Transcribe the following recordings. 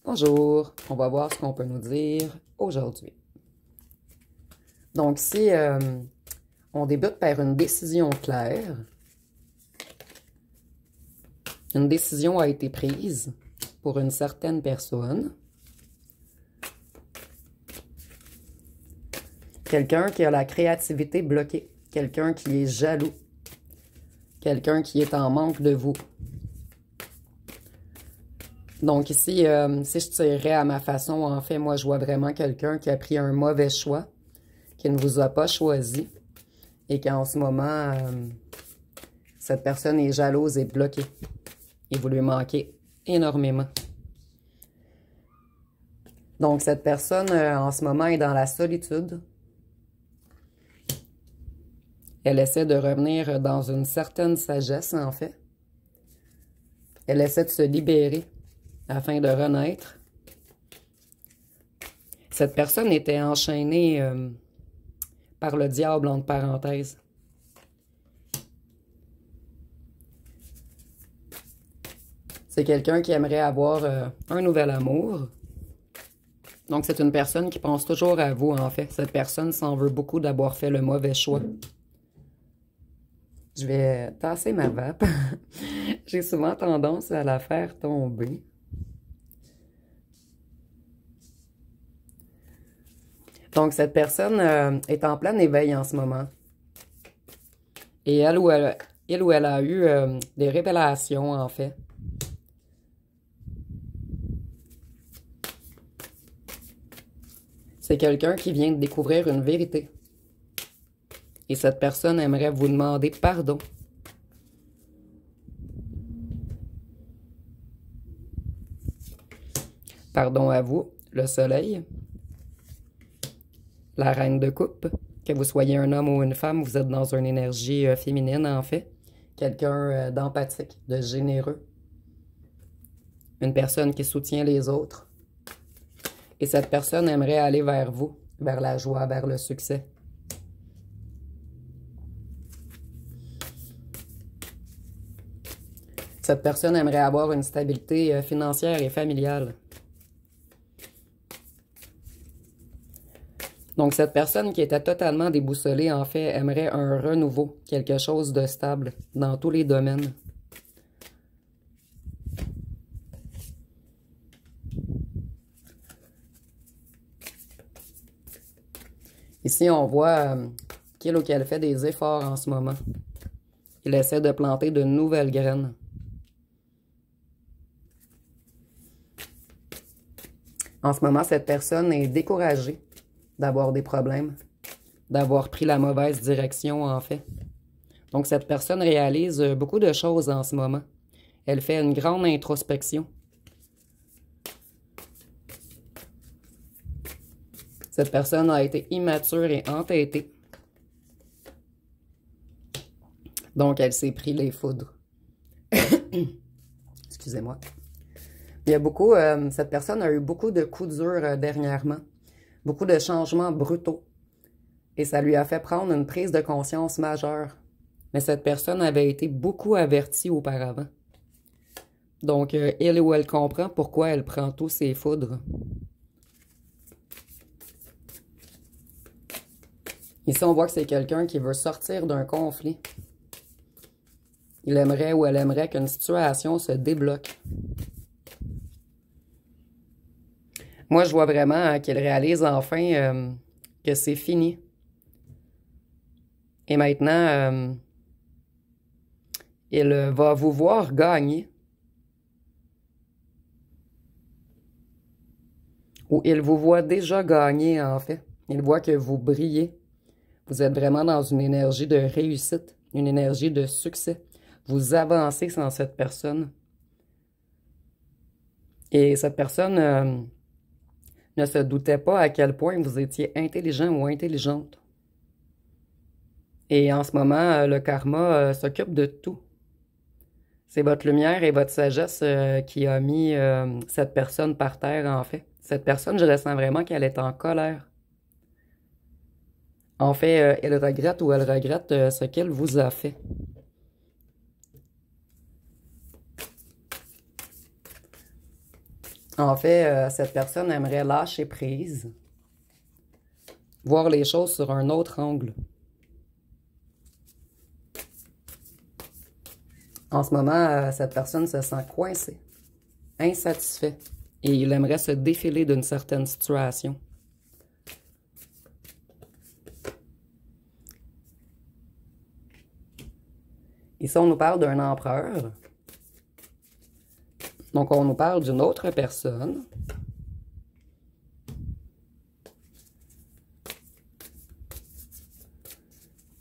Bonjour, on va voir ce qu'on peut nous dire aujourd'hui. Donc, si on débute par une décision claire, une décision a été prise pour une certaine personne, quelqu'un qui a la créativité bloquée, quelqu'un qui est jaloux, quelqu'un qui est en manque de vous. Donc ici, si je tirerais à ma façon, en fait, moi, je vois vraiment quelqu'un qui a pris un mauvais choix, qui ne vous a pas choisi, et qu'en ce moment, cette personne est jalouse et bloquée. Et vous lui manquez énormément. Donc, cette personne, en ce moment, est dans la solitude. Elle essaie de revenir dans une certaine sagesse, en fait. Elle essaie de se libérer afin de renaître. Cette personne était enchaînée par le diable, entre parenthèses. C'est quelqu'un qui aimerait avoir un nouvel amour. Donc, c'est une personne qui pense toujours à vous, en fait. Cette personne s'en veut beaucoup d'avoir fait le mauvais choix. Je vais tasser ma vape. J'ai souvent tendance à la faire tomber. Donc, cette personne est en plein éveil en ce moment. Et elle ou elle a eu des révélations, en fait. C'est quelqu'un qui vient de découvrir une vérité. Et cette personne aimerait vous demander pardon. Pardon à vous, le soleil. La reine de coupe. Que vous soyez un homme ou une femme, vous êtes dans une énergie féminine, en fait. Quelqu'un d'empathique, de généreux. Une personne qui soutient les autres. Et cette personne aimerait aller vers vous, vers la joie, vers le succès. Cette personne aimerait avoir une stabilité financière et familiale. Donc, cette personne qui était totalement déboussolée, en fait, aimerait un renouveau, quelque chose de stable dans tous les domaines. Ici, on voit qu'il ou qu'elle fait des efforts en ce moment. Il essaie de planter de nouvelles graines. En ce moment, cette personne est découragée d'avoir des problèmes, d'avoir pris la mauvaise direction, en fait. Donc, cette personne réalise beaucoup de choses en ce moment. Elle fait une grande introspection. Cette personne a été immature et entêtée. Donc, elle s'est pris les foudres. Excusez-moi. Il y a beaucoup, cette personne a eu beaucoup de coups durs dernièrement. Beaucoup de changements brutaux. Et ça lui a fait prendre une prise de conscience majeure. Mais cette personne avait été beaucoup avertie auparavant. Donc, elle ou elle comprend pourquoi elle prend tous ces foudres. Ici, on voit que c'est quelqu'un qui veut sortir d'un conflit. Il aimerait ou elle aimerait qu'une situation se débloque. Moi, je vois vraiment qu'il réalise enfin que c'est fini. Et maintenant, il va vous voir gagner. Ou il vous voit déjà gagner, en fait. Il voit que vous brillez. Vous êtes vraiment dans une énergie de réussite, une énergie de succès. Vous avancez sans cette personne. Et cette personne ne se doutait pas à quel point vous étiez intelligent ou intelligente. Et en ce moment, le karma s'occupe de tout. C'est votre lumière et votre sagesse qui a mis cette personne par terre, en fait. Cette personne, je ressens vraiment qu'elle est en colère. En fait, elle regrette ou elle regrette ce qu'elle vous a fait. En fait, cette personne aimerait lâcher prise, voir les choses sur un autre angle. En ce moment, cette personne se sent coincée, insatisfait, et il aimerait se défiler d'une certaine situation. Ici, on nous parle d'un empereur. Donc, on nous parle d'une autre personne.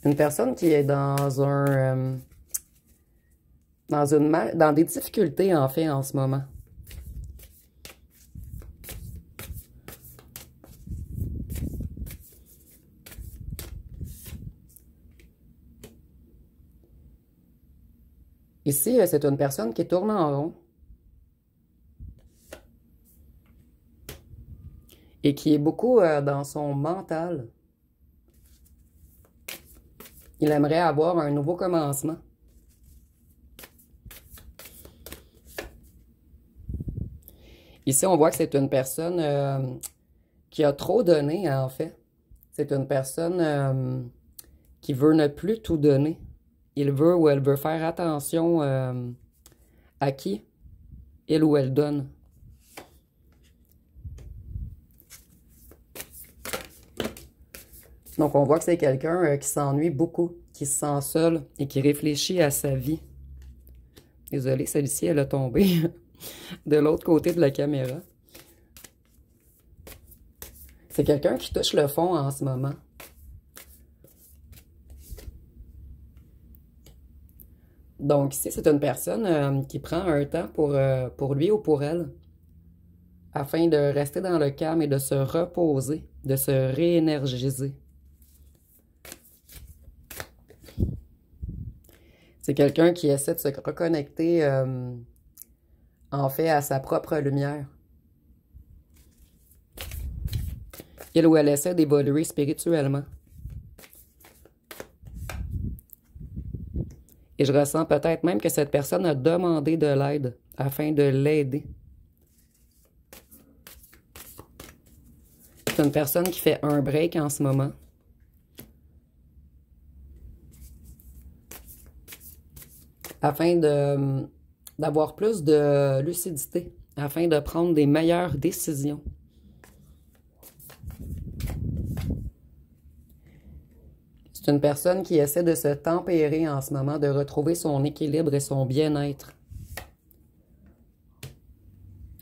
Une personne qui est dans dans des difficultés, en fait, en ce moment. Ici, c'est une personne qui tourne en rond et qui est beaucoup dans son mental. Il aimerait avoir un nouveau commencement. Ici, on voit que c'est une personne qui a trop donné, en fait. C'est une personne qui veut ne plus tout donner. Il veut ou elle veut faire attention à qui il ou elle donne. Donc, on voit que c'est quelqu'un qui s'ennuie beaucoup, qui se sent seul et qui réfléchit à sa vie. Désolée, celle-ci, elle a tombé de l'autre côté de la caméra. C'est quelqu'un qui touche le fond en ce moment. Donc ici, c'est une personne qui prend un temps pour lui ou pour elle, afin de rester dans le calme et de se reposer, de se réénergiser. C'est quelqu'un qui essaie de se reconnecter, en fait, à sa propre lumière. Il ou elle essaie d'évoluer spirituellement. Et je ressens peut-être même que cette personne a demandé de l'aide afin de l'aider. C'est une personne qui fait un break en ce moment. Afin d'avoir plus de lucidité, afin de prendre des meilleures décisions. C'est une personne qui essaie de se tempérer en ce moment, de retrouver son équilibre et son bien-être.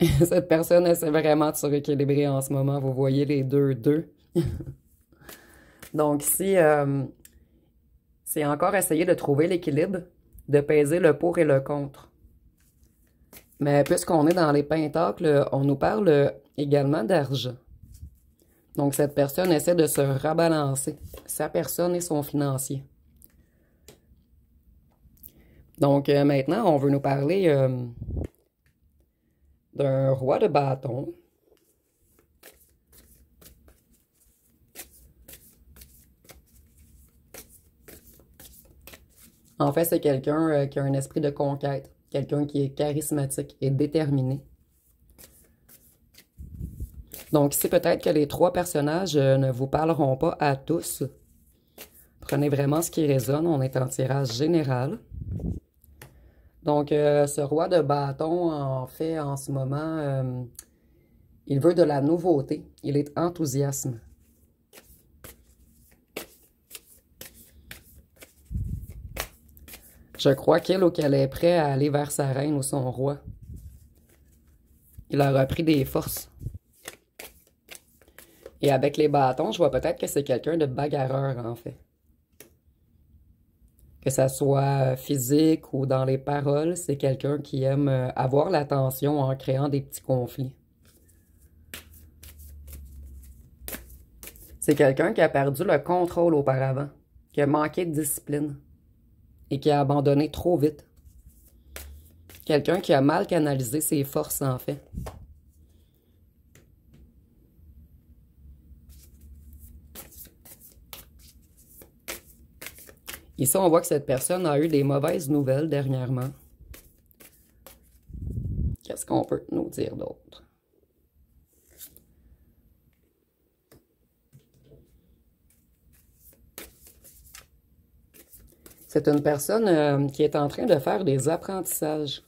Cette personne essaie vraiment de se rééquilibrer en ce moment. Vous voyez les deux. Donc ici, c'est encore essayer de trouver l'équilibre, de peser le pour et le contre. Mais puisqu'on est dans les pentacles, on nous parle également d'argent. Donc, cette personne essaie de se rebalancer, sa personne et son financier. Donc, maintenant, on veut nous parler d'un roi de bâton. En fait, c'est quelqu'un qui a un esprit de conquête, quelqu'un qui est charismatique et déterminé. Donc ici, peut-être que les trois personnages ne vous parleront pas à tous. Prenez vraiment ce qui résonne, on est en tirage général. Donc, ce roi de bâton, en fait, en ce moment, il veut de la nouveauté, il est enthousiaste. Je crois qu'il ou qu'elle est prêt à aller vers sa reine ou son roi. Il a repris des forces. Et avec les bâtons, je vois peut-être que c'est quelqu'un de bagarreur, en fait. Que ça soit physique ou dans les paroles, c'est quelqu'un qui aime avoir l'attention en créant des petits conflits. C'est quelqu'un qui a perdu le contrôle auparavant, qui a manqué de discipline et qui a abandonné trop vite. Quelqu'un qui a mal canalisé ses forces, en fait. Ici, on voit que cette personne a eu des mauvaises nouvelles dernièrement. Qu'est-ce qu'on peut nous dire d'autre? C'est une personne qui est en train de faire des apprentissages.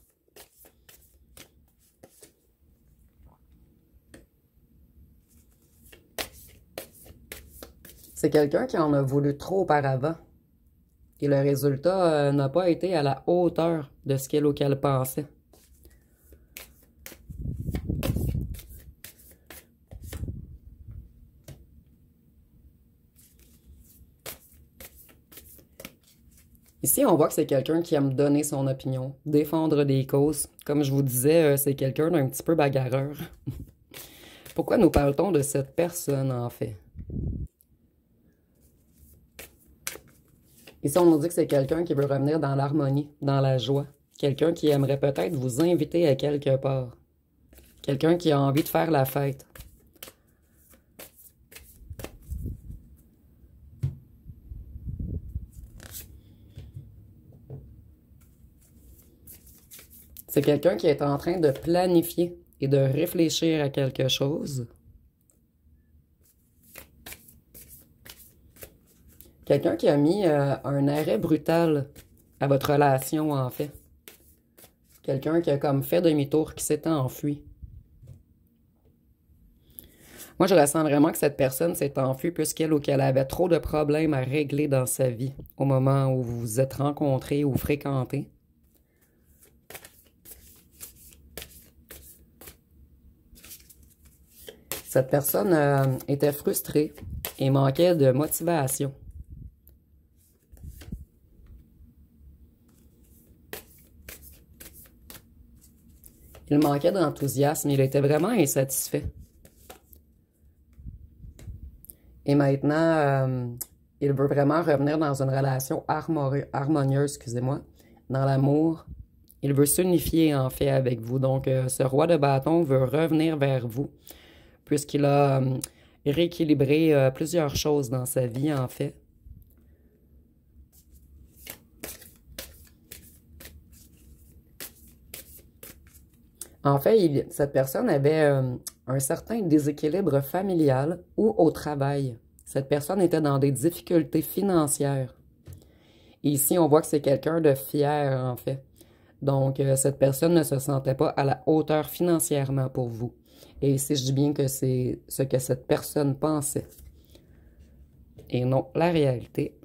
C'est quelqu'un qui en a voulu trop auparavant. Et le résultat n'a pas été à la hauteur de ce qu'elle ou qu'elle pensait. Ici, on voit que c'est quelqu'un qui aime donner son opinion, défendre des causes. Comme je vous disais, c'est quelqu'un d'un petit peu bagarreur. Pourquoi nous parle-t-on de cette personne, en fait? Ici, on nous dit que c'est quelqu'un qui veut revenir dans l'harmonie, dans la joie. Quelqu'un qui aimerait peut-être vous inviter à quelque part. Quelqu'un qui a envie de faire la fête. C'est quelqu'un qui est en train de planifier et de réfléchir à quelque chose. Quelqu'un qui a mis un arrêt brutal à votre relation, en fait. Quelqu'un qui a comme fait demi-tour, qui s'est enfui. Moi, je ressens vraiment que cette personne s'est enfuie puisqu'elle ou qu'elle avait trop de problèmes à régler dans sa vie au moment où vous vous êtes rencontrés ou fréquentés. Cette personne était frustrée et manquait de motivation. Il manquait d'enthousiasme, il était vraiment insatisfait. Et maintenant, il veut vraiment revenir dans une relation harmonieuse, excusez-moi, dans l'amour. Il veut s'unifier en fait avec vous. Donc, ce roi de bâton veut revenir vers vous, puisqu'il a rééquilibré plusieurs choses dans sa vie en fait. En fait, cette personne avait un certain déséquilibre familial ou au travail. Cette personne était dans des difficultés financières. Et ici, on voit que c'est quelqu'un de fier, en fait. Donc, cette personne ne se sentait pas à la hauteur financièrement pour vous. Et ici, je dis bien que c'est ce que cette personne pensait. Et non la réalité.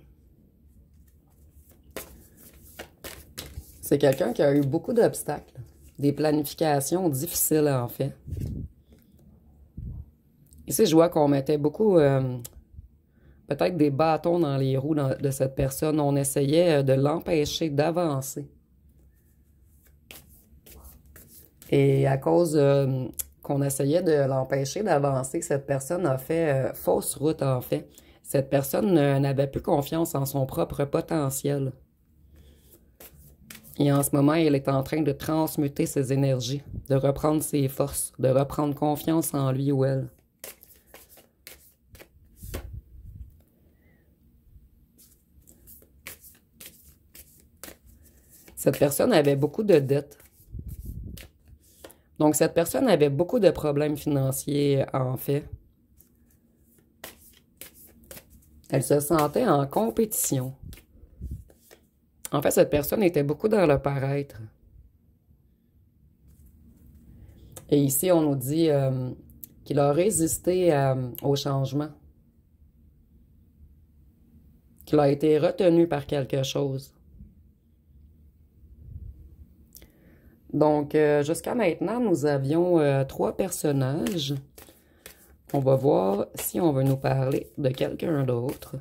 C'est quelqu'un qui a eu beaucoup d'obstacles. Des planifications difficiles, en fait. Ici, je vois qu'on mettait beaucoup, peut-être des bâtons dans les roues de cette personne. On essayait de l'empêcher d'avancer. Et à cause qu'on essayait de l'empêcher d'avancer, cette personne a fait fausse route, en fait. Cette personne n'avait plus confiance en son propre potentiel. Et en ce moment, elle est en train de transmuter ses énergies, de reprendre ses forces, de reprendre confiance en lui ou elle. Cette personne avait beaucoup de dettes. Donc, cette personne avait beaucoup de problèmes financiers, en fait. Elle se sentait en compétition. En fait, cette personne était beaucoup dans le paraître. Et ici, on nous dit qu'il a résisté au changement. Qu'il a été retenu par quelque chose. Donc, jusqu'à maintenant, nous avions 3 personnages. On va voir si on veut nous parler de quelqu'un d'autre.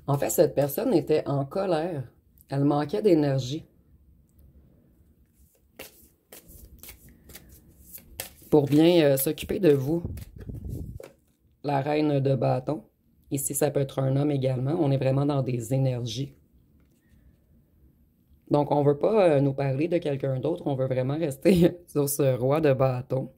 En fait, cette personne était en colère. Elle manquait d'énergie. Pour bien s'occuper de vous, la reine de bâton. Ici, ça peut être un homme également. On est vraiment dans des énergies. Donc, on ne veut pas nous parler de quelqu'un d'autre. On veut vraiment rester sur ce roi de bâton.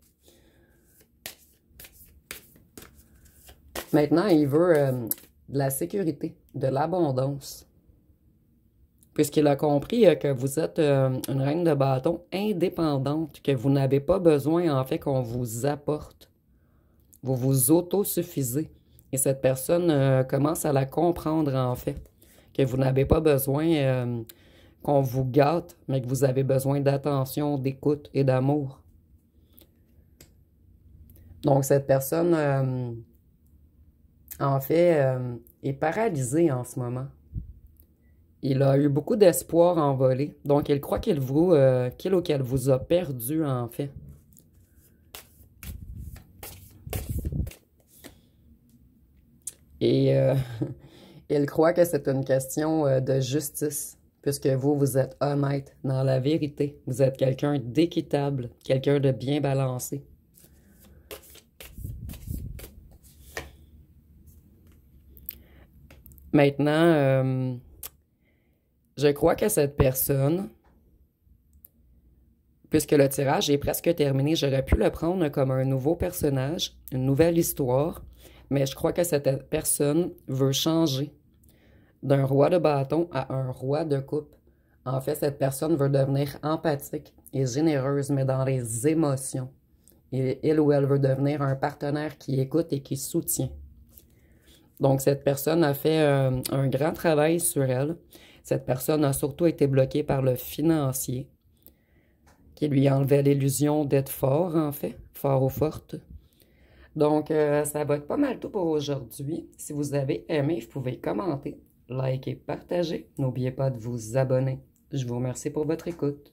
Maintenant, il veut de la sécurité, de l'abondance. Puisqu'il a compris que vous êtes une reine de bâton indépendante, que vous n'avez pas besoin, en fait, qu'on vous apporte. Vous vous autosuffisez. Et cette personne commence à la comprendre, en fait, que vous n'avez pas besoin qu'on vous gâte, mais que vous avez besoin d'attention, d'écoute et d'amour. Donc, cette personne, en fait, est paralysée en ce moment. Il a eu beaucoup d'espoir envolé. Donc, il croit qu'il ou qu'elle vous a perdu, en fait. Et il croit que c'est une question de justice, puisque vous êtes honnête dans la vérité. Vous êtes quelqu'un d'équitable, quelqu'un de bien balancé. Maintenant, je crois que cette personne, puisque le tirage est presque terminé, j'aurais pu le prendre comme un nouveau personnage, une nouvelle histoire, mais je crois que cette personne veut changer d'un roi de bâton à un roi de coupe. En fait, cette personne veut devenir empathique et généreuse, mais dans les émotions. Et il ou elle veut devenir un partenaire qui écoute et qui soutient. Donc, cette personne a fait un grand travail sur elle. Cette personne a surtout été bloquée par le financier, qui lui enlevait l'illusion d'être fort, en fait, fort ou forte. Donc, ça va être pas mal tout pour aujourd'hui. Si vous avez aimé, vous pouvez commenter, liker, partager. N'oubliez pas de vous abonner. Je vous remercie pour votre écoute.